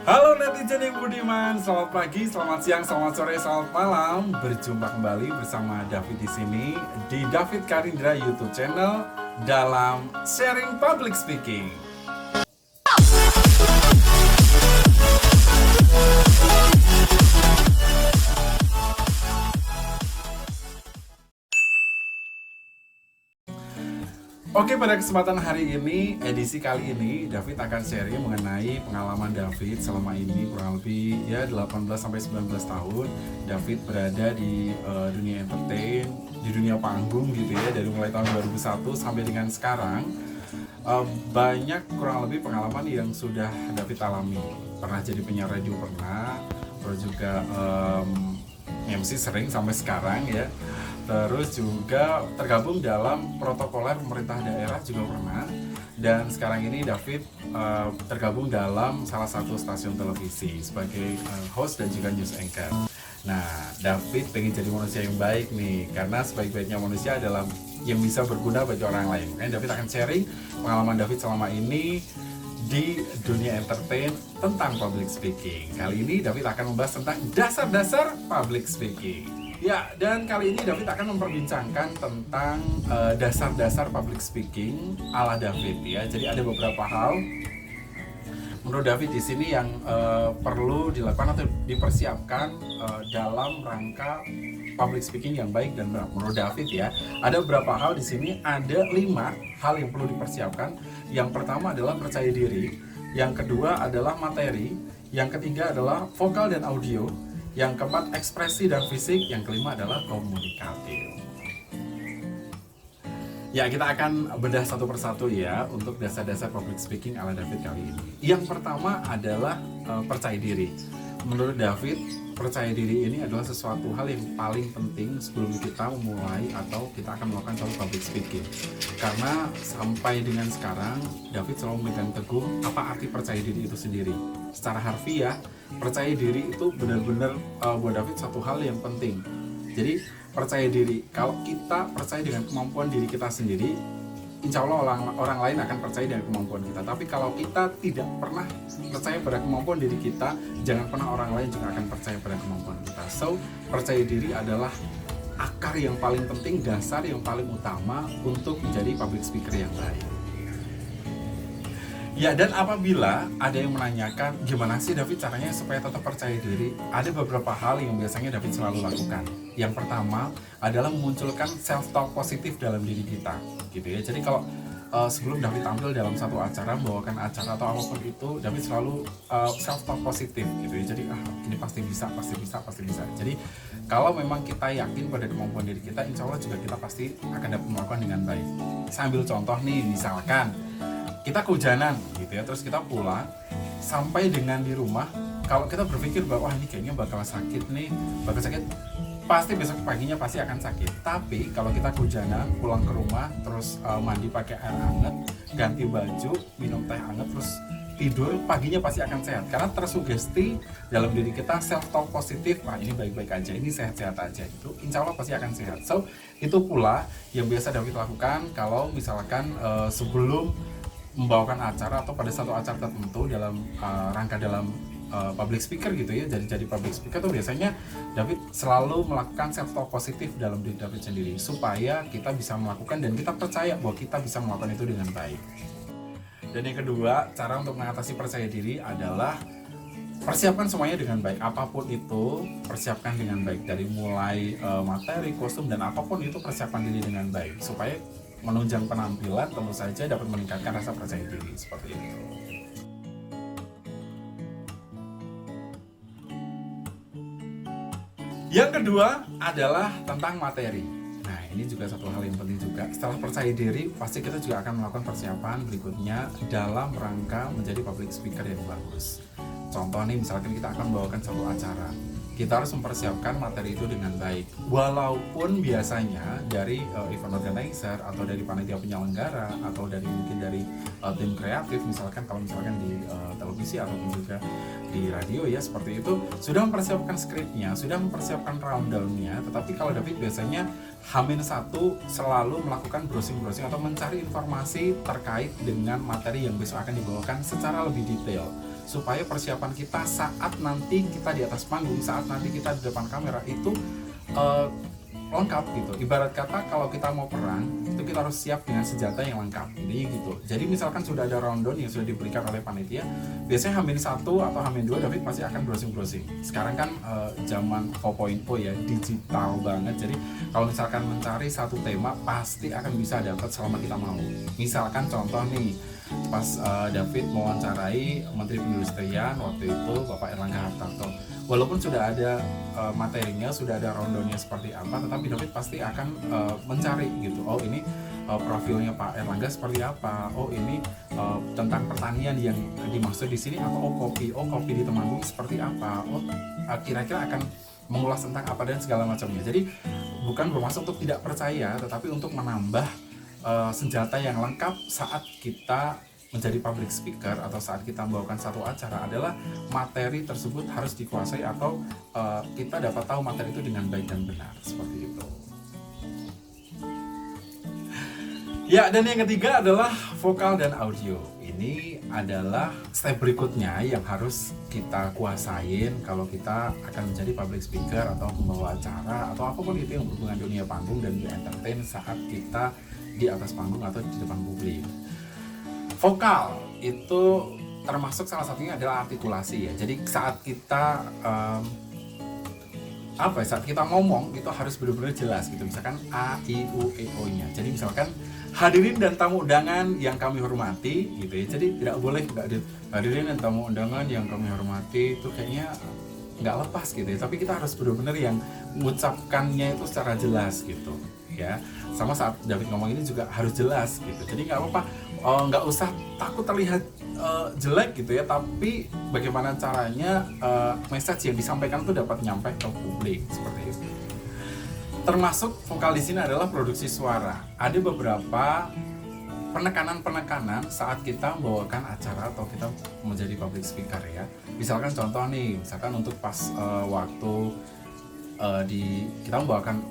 Halo netizen yang budiman, selamat pagi, selamat siang, selamat sore, selamat malam. Berjumpa kembali bersama David di sini di David Karindra YouTube channel dalam sharing public speaking. Oke, pada kesempatan hari ini, edisi kali ini, David akan sharing mengenai pengalaman David selama ini kurang lebih ya 18-19 tahun. David berada di dunia entertain, di dunia panggung gitu ya, dari mulai tahun 2001 sampai dengan sekarang. Banyak kurang lebih pengalaman yang sudah David alami. Pernah jadi penyiar radio pernah, terus juga MC sering sampai sekarang ya. Terus juga tergabung dalam protokoler pemerintah daerah juga pernah. Dan sekarang ini David tergabung dalam salah satu stasiun televisi sebagai host dan juga news anchor. Nah, David pengen jadi manusia yang baik nih, karena sebaik-baiknya manusia adalah yang bisa berguna bagi orang lain. Makanya David akan sharing pengalaman David selama ini di dunia entertain tentang public speaking. Kali ini David akan membahas tentang dasar-dasar public speaking. Ya, dan kali ini David akan memperbincangkan tentang dasar-dasar public speaking ala David ya. Jadi ada beberapa hal menurut David di sini yang perlu dilakukan atau dipersiapkan dalam rangka public speaking yang baik dan benar. Menurut David ya, ada beberapa hal di sini, ada 5 hal yang perlu dipersiapkan. Yang pertama adalah percaya diri, yang kedua adalah materi, yang ketiga adalah vokal dan audio, yang keempat ekspresi dan fisik, yang kelima adalah komunikatif. Ya, kita akan bedah satu persatu ya untuk dasar-dasar public speaking ala David kali ini. Yang pertama adalah percaya diri. Menurut David, percaya diri ini adalah sesuatu hal yang paling penting sebelum kita memulai atau kita akan melakukan suatu public speaking. Karena sampai dengan sekarang, David selalu memegang teguh apa arti percaya diri itu sendiri. Secara harfiah, percaya diri itu benar-benar buat David satu hal yang penting. Jadi percaya diri, kalau kita percaya dengan kemampuan diri kita sendiri, insya Allah orang lain akan percaya dengan kemampuan kita. Tapi kalau kita tidak pernah percaya pada kemampuan diri kita, jangan pernah orang lain juga akan percaya pada kemampuan kita. So, percaya diri adalah akar yang paling penting, dasar yang paling utama untuk menjadi public speaker yang baik. Ya, dan apabila ada yang menanyakan gimana sih David caranya supaya tetap percaya diri, ada beberapa hal yang biasanya David selalu lakukan. Yang pertama adalah memunculkan self-talk positif dalam diri kita, gitu ya. Jadi kalau sebelum David tampil dalam satu acara, membawakan acara atau apapun itu, David selalu self-talk positif, gitu ya. Jadi ini pasti bisa. Jadi kalau memang kita yakin pada kemampuan diri kita, insya Allah juga kita pasti akan dapat melakukan dengan baik. Sambil contoh nih, misalkan kita kehujanan gitu ya, terus kita pulang sampai dengan di rumah, kalau kita berpikir bahwa ini kayaknya bakal sakit, pasti besok paginya pasti akan sakit. Tapi kalau kita kehujanan, pulang ke rumah, terus mandi pakai air hangat, ganti baju, minum teh hangat, terus tidur, paginya pasti akan sehat. Karena tersugesti dalam diri kita self-talk positif, ini baik-baik aja, ini sehat-sehat aja, itu insya Allah pasti akan sehat. So, itu pula yang biasa David lakukan kalau misalkan sebelum membawakan acara atau pada satu acara tertentu dalam rangka dalam public speaker gitu ya, jadi public speaker tuh biasanya David selalu melakukan self-talk positif dalam diri David sendiri supaya kita bisa melakukan dan kita percaya bahwa kita bisa melakukan itu dengan baik. Dan yang kedua, cara untuk mengatasi percaya diri adalah persiapkan semuanya dengan baik. Apapun itu persiapkan dengan baik, dari mulai materi, kostum dan apapun itu persiapkan diri dengan baik supaya menunjang penampilan tentu saja dapat meningkatkan rasa percaya diri seperti itu. Yang kedua adalah tentang materi. Nah, ini juga satu hal yang penting juga. Setelah percaya diri, pasti kita juga akan melakukan persiapan berikutnya dalam rangka menjadi public speaker yang bagus. Contoh nih, misalkan kita akan membawakan satu acara, kita harus mempersiapkan materi itu dengan baik. Walaupun biasanya dari event organizer atau dari panitia penyelenggara atau dari mungkin dari tim kreatif, misalkan kalau misalkan di televisi ataupun juga di radio ya seperti itu, sudah mempersiapkan skripnya, sudah mempersiapkan rundown-nya. Tetapi kalau David biasanya H-1 selalu melakukan browsing-browsing atau mencari informasi terkait dengan materi yang besok akan dibawakan secara lebih detail, supaya persiapan kita saat nanti kita di atas panggung, saat nanti kita di depan kamera itu lengkap gitu. Ibarat kata kalau kita mau perang itu kita harus siap dengan senjata yang lengkap ini gitu. Jadi misalkan sudah ada rundown yang sudah diberikan oleh panitia, biasanya H-1 atau H-2 David pasti akan browsing. Sekarang kan zaman 4.0 ya, digital banget. Jadi kalau misalkan mencari satu tema pasti akan bisa dapat selama kita mau. Misalkan contoh nih, pas David mewawancarai Menteri Perindustrian waktu itu Bapak Erlangga Hartarto, walaupun sudah ada materinya, sudah ada rundownnya seperti apa, tetapi David pasti akan mencari gitu. Oh ini profilnya Pak Erlangga seperti apa? Oh ini tentang pertanian yang dimaksud di sini apa? Oh kopi di Temanggung seperti apa? Oh kira-kira akan mengulas tentang apa dan segala macamnya. Jadi bukan bermaksud untuk tidak percaya, tetapi untuk menambah senjata yang lengkap saat kita menjadi public speaker atau saat kita membawakan satu acara adalah materi tersebut harus dikuasai atau kita dapat tahu materi itu dengan baik dan benar, seperti itu. Ya, dan yang ketiga adalah vokal dan audio. Ini adalah step berikutnya yang harus kita kuasain kalau kita akan menjadi public speaker atau pembawa acara atau apapun itu yang berhubungan dunia panggung dan entertain saat kita di atas panggung atau di depan publik. Vokal itu termasuk salah satunya adalah artikulasi ya. Jadi saat kita saat kita ngomong itu harus benar-benar jelas gitu. Misalkan A, I, U, E, O-nya. Jadi misalkan hadirin dan tamu undangan yang kami hormati gitu ya. Jadi tidak boleh hadirin dan tamu undangan yang kami hormati itu kayaknya nggak lepas gitu ya. Tapi kita harus benar-benar yang mengucapkannya itu secara jelas gitu ya. Sama saat David ngomong ini juga harus jelas gitu. Jadi nggak apa-apa, nggak usah takut terlihat jelek gitu ya, tapi bagaimana caranya message yang disampaikan itu dapat nyampe ke publik seperti itu. Termasuk vokal di sini adalah produksi suara. Ada beberapa penekanan saat kita membawakan acara atau kita menjadi public speaker ya. Misalkan contoh nih, misalkan untuk pas waktu kita membawakan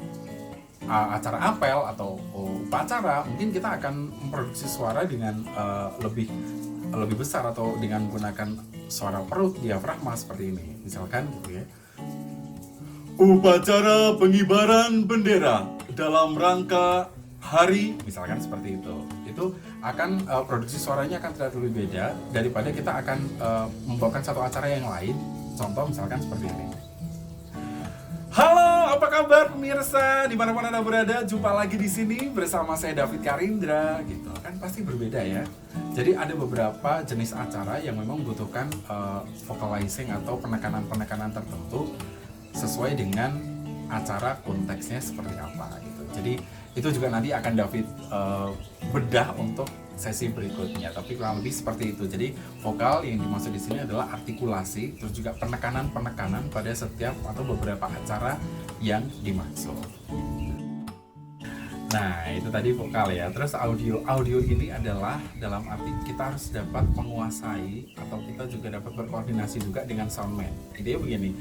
acara apel atau upacara, mungkin kita akan memproduksi suara dengan lebih besar atau dengan menggunakan suara perut, diafragma seperti ini. Misalkan gitu ya. Upacara pengibaran bendera dalam rangka hari, misalkan seperti itu. Itu akan produksi suaranya akan terlihat lebih beda daripada kita akan membawakan satu acara yang lain. Contoh misalkan seperti ini. Halo, apa kabar pemirsa? Dimanapun Anda berada, jumpa lagi di sini bersama saya David Karindra. Gitu kan pasti berbeda ya. Jadi ada beberapa jenis acara yang memang membutuhkan vocalizing atau penekanan tertentu sesuai dengan acara konteksnya seperti apa gitu. Jadi itu juga nanti akan David bedah untuk sesi berikutnya, tapi kurang lebih seperti itu. Jadi vokal yang dimaksud di sini adalah artikulasi, terus juga penekanan pada setiap atau beberapa acara yang dimaksud. Nah, itu tadi vokal ya. Terus audio ini adalah dalam arti kita harus dapat menguasai atau kita juga dapat berkoordinasi juga dengan soundman. Idenya begini,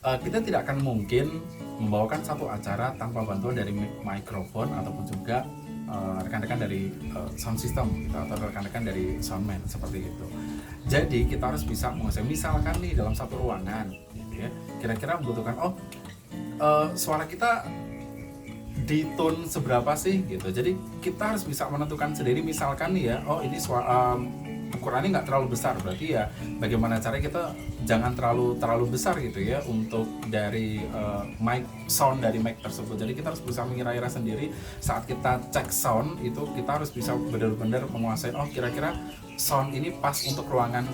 kita tidak akan mungkin membawakan satu acara tanpa bantuan dari mikrofon ataupun juga rekan-rekan dari sound system gitu, atau rekan-rekan dari soundman seperti itu. Jadi kita harus bisa menguasai, misalkan nih dalam satu ruangan gitu ya, kira-kira membutuhkan suara kita di tone seberapa sih gitu. Jadi kita harus bisa menentukan sendiri, misalkan nih ya, ini suara ukurannya nggak terlalu besar, berarti ya bagaimana caranya kita jangan terlalu besar gitu ya untuk dari mic sound dari mic tersebut. Jadi kita harus bisa mengira-ira sendiri saat kita cek sound itu, kita harus bisa benar-benar menguasai kira-kira sound ini pas untuk ruangan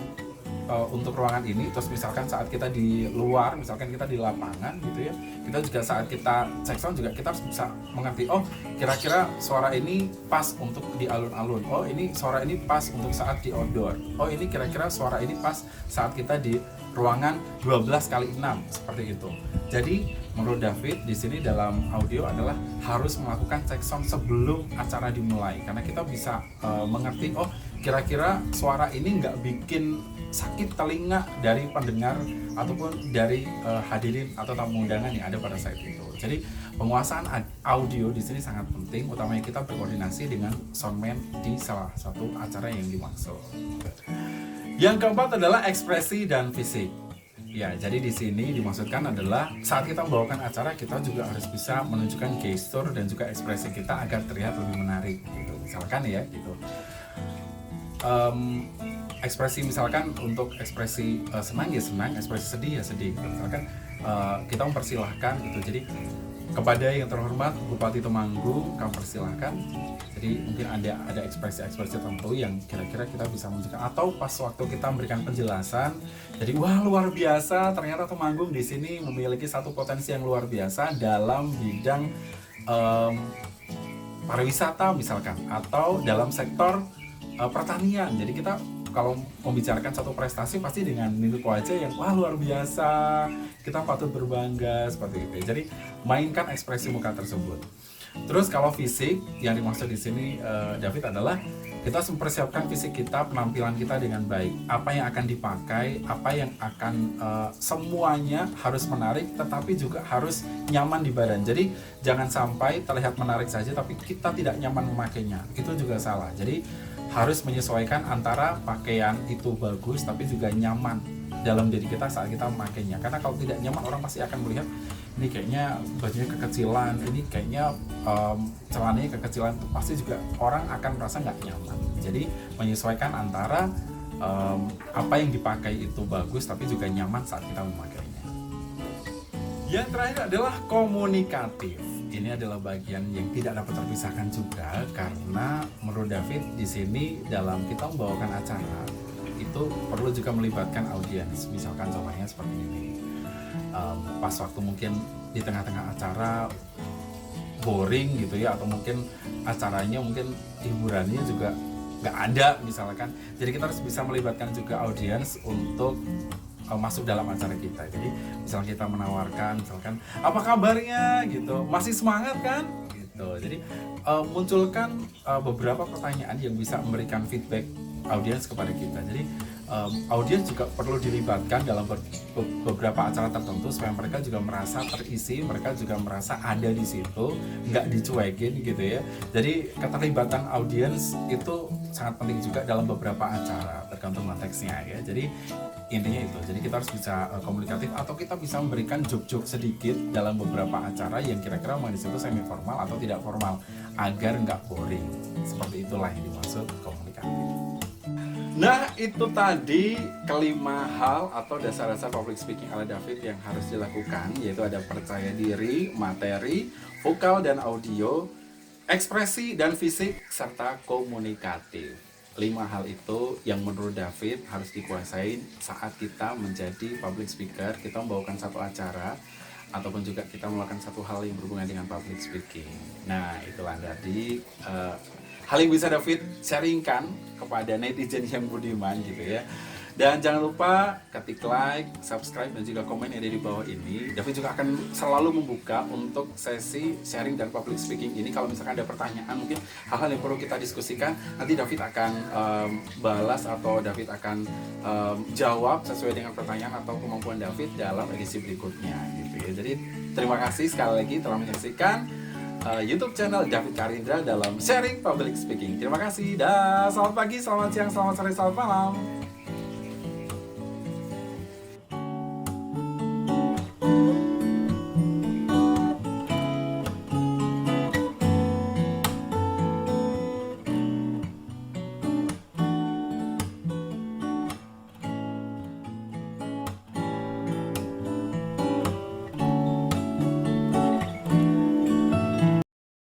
ini. Terus misalkan saat kita di luar, misalkan kita di lapangan gitu ya, kita juga saat kita cek sound juga kita harus bisa mengerti, kira-kira suara ini pas untuk di alun-alun, ini suara ini pas untuk saat di outdoor, ini kira-kira suara ini pas saat kita di ruangan 12x6 seperti itu. Jadi menurut David di sini dalam audio adalah harus melakukan cek sound sebelum acara dimulai, karena kita bisa mengerti kira-kira suara ini nggak bikin sakit telinga dari pendengar ataupun dari hadirin atau tamu undangan yang ada pada saat itu. Jadi penguasaan audio di sini sangat penting, utamanya kita berkoordinasi dengan soundman di salah satu acara yang dimaksud. Yang keempat adalah ekspresi dan fisik. Ya, jadi di sini dimaksudkan adalah saat kita membawakan acara, kita juga harus bisa menunjukkan gestur dan juga ekspresi kita agar terlihat lebih menarik gitu. Misalkan ya gitu. Ekspresi misalkan untuk ekspresi senang ya senang, ekspresi sedih ya sedih gitu. Misalkan kita mempersilahkan gitu. Jadi kepada yang terhormat Bupati Temanggung, kami persilahkan. Jadi mungkin ada ekspresi-ekspresi tertentu yang kira-kira kita bisa menunjukkan, atau pas waktu kita memberikan penjelasan, jadi wah luar biasa, ternyata Temanggung di sini memiliki satu potensi yang luar biasa dalam bidang pariwisata misalkan, atau dalam sektor pertanian. Jadi kita kalau membicarakan satu prestasi pasti dengan mimik wajah yang wah luar biasa, kita patut berbangga seperti itu. Jadi mainkan ekspresi muka tersebut. Terus kalau fisik yang dimaksud di sini David adalah kita harus mempersiapkan fisik kita, penampilan kita dengan baik. Apa yang akan dipakai, apa yang akan semuanya harus menarik, tetapi juga harus nyaman di badan. Jadi jangan sampai terlihat menarik saja tapi kita tidak nyaman memakainya. Itu juga salah. Jadi harus menyesuaikan antara pakaian itu bagus tapi juga nyaman dalam diri kita saat kita memakainya. Karena kalau tidak nyaman, orang pasti akan melihat ini kayaknya bajunya kekecilan, ini kayaknya celananya kekecilan, pasti juga orang akan merasa nggak nyaman. Jadi menyesuaikan antara apa yang dipakai itu bagus tapi juga nyaman saat kita memakainya. Yang terakhir adalah komunikatif. Ini adalah bagian yang tidak dapat terpisahkan juga, karena menurut David di sini dalam kita membawakan acara itu perlu juga melibatkan audiens. Misalkan contohnya seperti ini, pas waktu mungkin di tengah-tengah acara boring gitu ya, atau mungkin acaranya mungkin hiburannya juga nggak ada misalkan, jadi kita harus bisa melibatkan juga audiens untuk masuk dalam acara kita. Jadi misalnya kita menawarkan misalkan apa kabarnya gitu, masih semangat kan gitu. Jadi munculkan beberapa pertanyaan yang bisa memberikan feedback audiens kepada kita. Jadi audiens juga perlu dilibatkan dalam beberapa acara tertentu supaya mereka juga merasa terisi, mereka juga merasa ada di situ, nggak dicuekin gitu ya. Jadi keterlibatan audiens itu sangat penting juga dalam beberapa acara, tergantung konteksnya ya. Jadi intinya itu, jadi kita harus bisa komunikatif, atau kita bisa memberikan joke-joke sedikit dalam beberapa acara yang kira-kira mau di situ semi formal atau tidak formal, agar nggak boring. Seperti itulah yang dimaksud komunikatif. Nah, itu tadi kelima hal atau dasar-dasar public speaking ala David yang harus dilakukan, yaitu ada percaya diri, materi, vokal dan audio, ekspresi dan fisik, serta komunikatif. 5 hal itu yang menurut David harus dikuasain saat kita menjadi public speaker, kita membawakan satu acara, ataupun juga kita melakukan satu hal yang berhubungan dengan public speaking. Nah, itulah tadi hal yang bisa David sharingkan kepada netizen yang budiman gitu ya. Dan jangan lupa ketik like, subscribe, dan juga komen yang ada di bawah ini. David juga akan selalu membuka untuk sesi sharing dan public speaking ini. Kalau misalkan ada pertanyaan, mungkin hal-hal yang perlu kita diskusikan, nanti David akan balas atau David akan jawab sesuai dengan pertanyaan atau kemampuan David dalam edisi berikutnya gitu ya. Jadi terima kasih sekali lagi telah menyaksikan YouTube channel David Karindra dalam sharing public speaking. Terima kasih, dan selamat pagi, selamat siang, selamat sore, selamat malam.